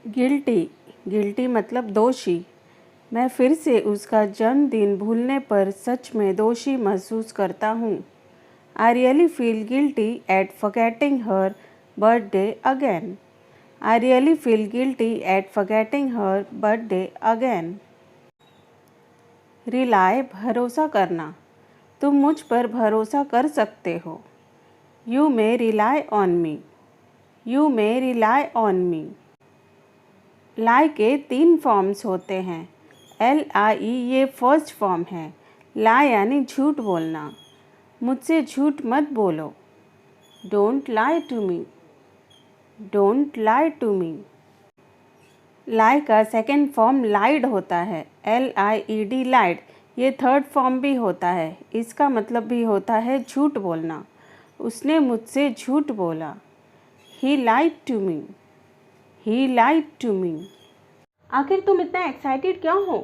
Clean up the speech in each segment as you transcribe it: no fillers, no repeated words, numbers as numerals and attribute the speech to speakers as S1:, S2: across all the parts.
S1: Guilty, guilty मतलब दोषी। मैं फिर से उसका जन्मदिन भूलने पर सच में दोषी महसूस करता हूँ। I really feel guilty at forgetting her birthday again. I really feel guilty at forgetting her birthday again. Rely, भरोसा करना। तुम मुझ पर भरोसा कर सकते हो। You may rely on me. You may rely on me. Lie के 3 फॉर्म्स होते हैं। LIE ये फर्स्ट फॉर्म है। लाई यानी झूठ बोलना। मुझसे झूठ मत बोलो। Don't lie to me. Don't lie to me. Lie का सेकेंड फॉर्म लाइड होता है। LIED लाइड। ये थर्ड फॉर्म भी होता है। इसका मतलब भी होता है झूठ बोलना। उसने मुझसे झूठ बोला। He lied to me. He lied to me.
S2: आखिर तुम इतना एक्साइटेड क्यों हो?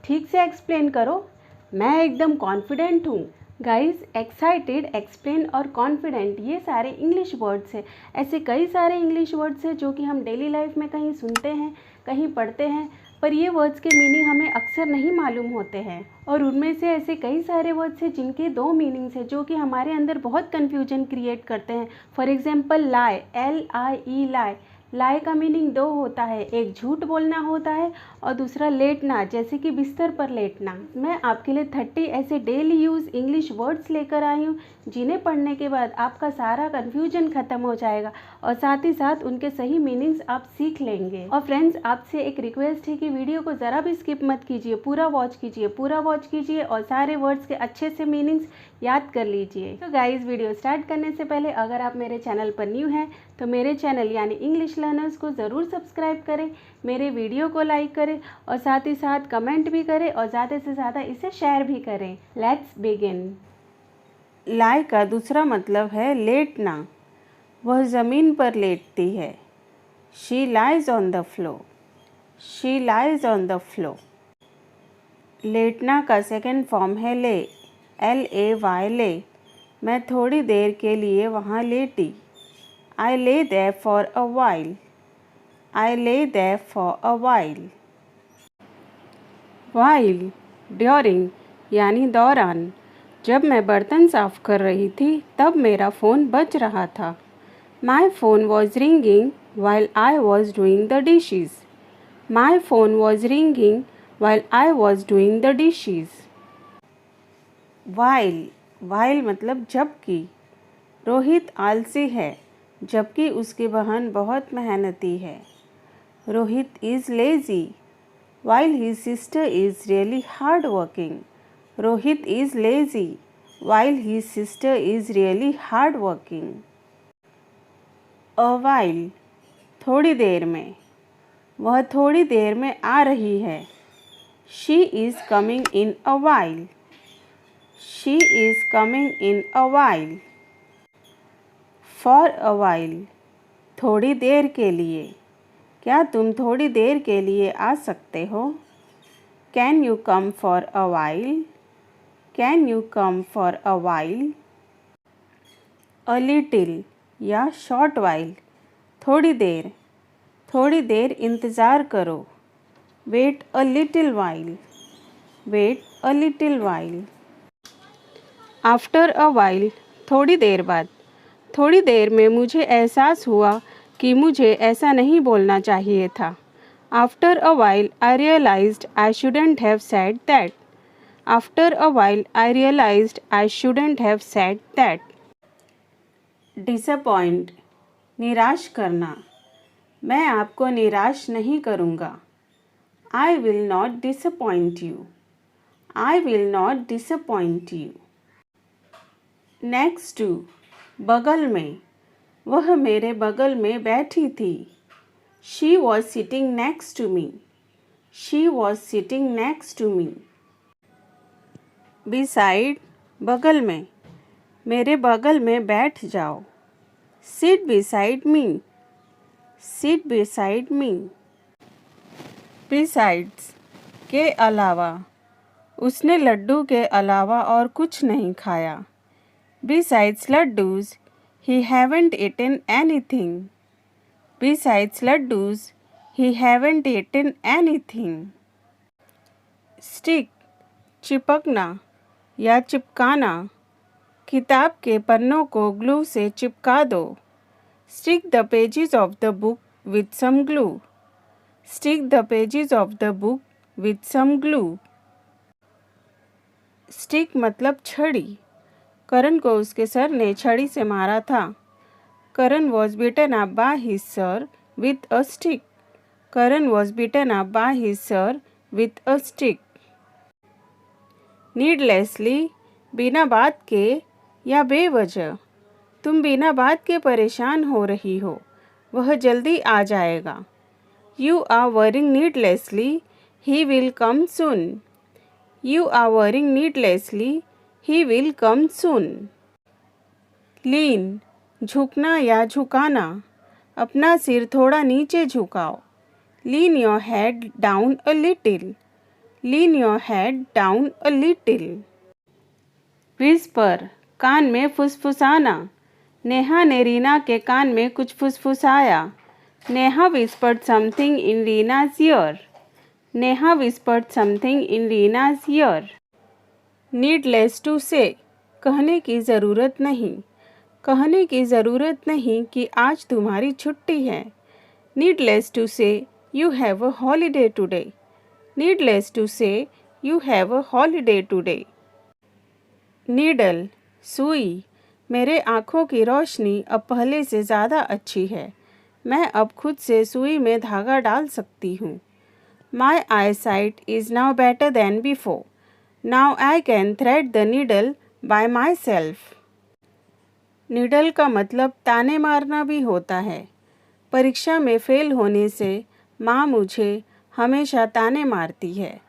S2: ठीक से एक्सप्लेन करो। मैं एकदम कॉन्फिडेंट हूँ। गाइस, एक्साइटेड, एक्सप्लेन और कॉन्फिडेंट ये सारे इंग्लिश वर्ड्स हैं। ऐसे कई सारे इंग्लिश वर्ड्स हैं जो कि हम डेली लाइफ में कहीं सुनते हैं, कहीं पढ़ते हैं, पर ये वर्ड्स के मीनिंग हमें अक्सर नहीं मालूम होते हैं। और उनमें से ऐसे कई सारे वर्ड्स हैं जिनके 2 मीनिंग्स हैं जो कि हमारे अंदर बहुत कन्फ्यूजन क्रिएट करते हैं। फॉर एग्जाम्पल लाई, LIE लाई। लाई का मीनिंग 2 होता है, एक झूठ बोलना होता है और दूसरा लेटना, जैसे कि बिस्तर पर लेटना। मैं आपके लिए 30 ऐसे डेली यूज़ इंग्लिश वर्ड्स लेकर आई हूँ जिन्हें पढ़ने के बाद आपका सारा कन्फ्यूजन ख़त्म हो जाएगा और साथ ही साथ उनके सही मीनिंग्स आप सीख लेंगे। और फ्रेंड्स, आपसे एक रिक्वेस्ट है कि वीडियो को ज़रा भी स्किप मत कीजिए, पूरा वॉच कीजिए, पूरा वॉच कीजिए और सारे वर्ड्स के अच्छे से मीनिंग्स याद कर लीजिए। तो गाइस, वीडियो स्टार्ट करने से पहले अगर आप मेरे चैनल पर न्यू हैं तो मेरे चैनल यानी इंग्लिश लर्नर्स को ज़रूर सब्सक्राइब करें, मेरे वीडियो को लाइक करें और साथ ही साथ कमेंट भी करें और ज़्यादा से ज़्यादा इसे शेयर भी करें। Let's begin.
S1: लाई का दूसरा मतलब है लेटना। वह ज़मीन पर लेटती है। She lies on the floor. She lies on the floor. लेटना का सेकेंड फॉर्म है ले। LAY ले। मैं थोड़ी देर के लिए वहाँ लेटी। I lay there for a while. I lay there for a while. While, during यानी दौरान। जब मैं बर्तन साफ़ कर रही थी तब मेरा फ़ोन बज रहा था। My phone was ringing while I was doing the dishes. My phone was ringing while I was doing the dishes. While मतलब जबकि। रोहित आलसी है जबकि उसकी बहन बहुत मेहनती है। Rohit is lazy while his sister is really hard working. Rohit is lazy while his sister is really hard working. A while, थोड़ी देर में। वह थोड़ी देर में आ रही है। She is coming in a while. She is coming in a while. For a while, थोड़ी देर के लिए। क्या तुम थोड़ी देर के लिए आ सकते हो? Can you come for a while? Can you come for a while? A little या short while, थोड़ी देर। थोड़ी देर इंतज़ार करो। Wait a little while. Wait a little while. After a while, थोड़ी देर बाद। थोड़ी देर में मुझे एहसास हुआ कि मुझे ऐसा नहीं बोलना चाहिए था। After a while, I realized I shouldn't have said that. After a while, I realized I shouldn't have said that. Disappoint, निराश करना। मैं आपको निराश नहीं करूँगा। I will not disappoint you. I will not disappoint you. Next to, बगल में। वह मेरे बगल में बैठी थी। She was sitting next to me. She was sitting next to me. Beside, बगल में। मेरे बगल में बैठ जाओ। Sit beside me. Sit beside me. Besides, के अलावा। उसने लड्डू के अलावा और कुछ नहीं खाया। Besides laddus, he haven't eaten anything. Besides laddus, He haven't eaten anything. Stick, चिपकना या चिपकाना। किताब के पन्नों को ग्लू से चिपका दो। Stick the pages of the book with some glue. Stick the pages of the book with some glue. Stick मतलब छड़ी। करण को उसके सर ने छड़ी से मारा था। करण was beaten up by his sir with a stick. Karan was beaten up by his sir with a stick. Needlessly, बिना बात के या बेवजह। तुम बिना बात के परेशान हो रही हो, वह जल्दी आ जाएगा। You are worrying needlessly, he will come soon. You are worrying needlessly, he will come soon. Lean, झुकना या झुकाना। अपना सिर थोड़ा नीचे झुकाओ। Lean your head down a little. Lean your head down a little. Whisper, कान में फुसफुसाना। नेहा ने रीना के कान में कुछ फुसफुसाया। Neha whispered something in Reena's ear. Neha whispered something in Reena's ear. Needless to say, कहने की ज़रूरत नहीं। कहने की ज़रूरत नहीं कि आज तुम्हारी छुट्टी है। Needless to say, you have a holiday today. Needless to say, you have a holiday today. Needle, सुई। मेरे आँखों की रोशनी अब पहले से ज़्यादा अच्छी है। मैं अब खुद से सुई में धागा डाल सकती हूँ। My eyesight is now better than before. Now I can thread the needle by myself. Needle का मतलब ताने मारना भी होता है। परीक्षा में फेल होने से माँ मुझे हमेशा ताने मारती है।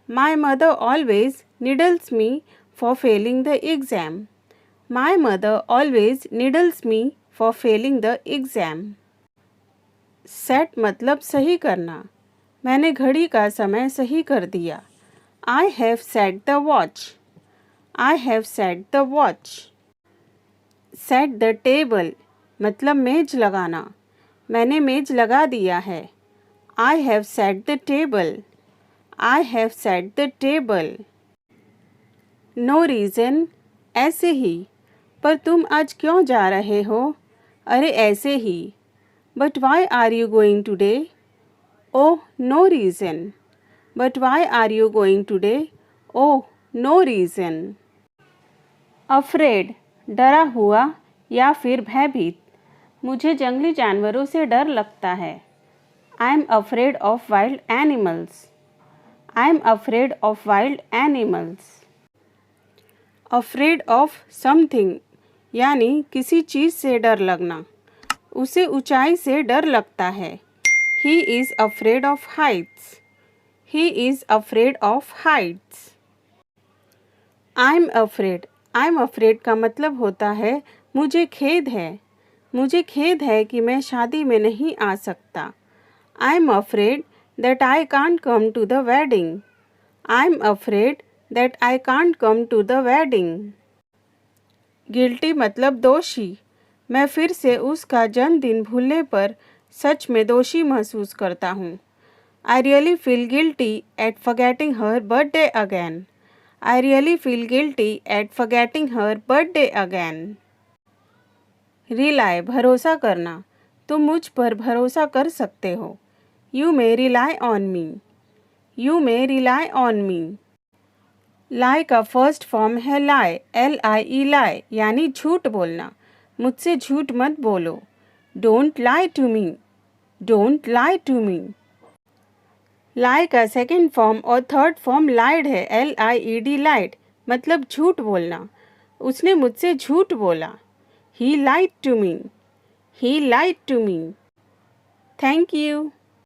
S1: My mother always needles me for failing the exam. My mother always needles me for failing the exam. Set मतलब सही करना। मैंने घड़ी का समय सही कर दिया। I have set the watch. I have set the watch. Set the table मतलब मेज लगाना। मैंने मेज लगा दिया है। I have set the table. I have set the table. No reason, ऐसे ही। पर तुम आज क्यों जा रहे हो? अरे ऐसे ही। But why are you going today? Oh, no reason. But why are you going today? Oh, no reason. Afraid, डरा हुआ या फिर भयभीत। मुझे जंगली जानवरों से डर लगता है। I am afraid of wild animals. I am afraid of wild animals. Afraid of something यानी किसी चीज़ से डर लगना। उसे ऊंचाई से डर लगता है। He is afraid of heights. He is afraid of heights. I'm afraid. I'm afraid का मतलब होता है मुझे खेद है। मुझे खेद है कि मैं शादी में नहीं आ सकता। I'm afraid that I can't come to the wedding. I'm afraid that I can't come to the wedding. Guilty मतलब दोषी। मैं फिर से उसका जन्मदिन भूलने पर सच में दोषी महसूस करता हूँ। I really feel guilty at forgetting her birthday again. I really feel guilty at forgetting her birthday again. Rely भरोसा करना। तुम मुझ पर भरोसा कर सकते हो। You may rely on me. You may rely on me. lie का फर्स्ट फॉर्म है lie, L-I-E lie यानी झूठ बोलना। मुझसे झूठ मत बोलो। Don't lie to me. Don't lie to me. lie का सेकेंड फॉर्म और थर्ड फॉर्म lied है, L-I-E-D lied मतलब झूठ बोलना। उसने मुझसे झूठ बोला। He lied to me. He lied to me. Thank you.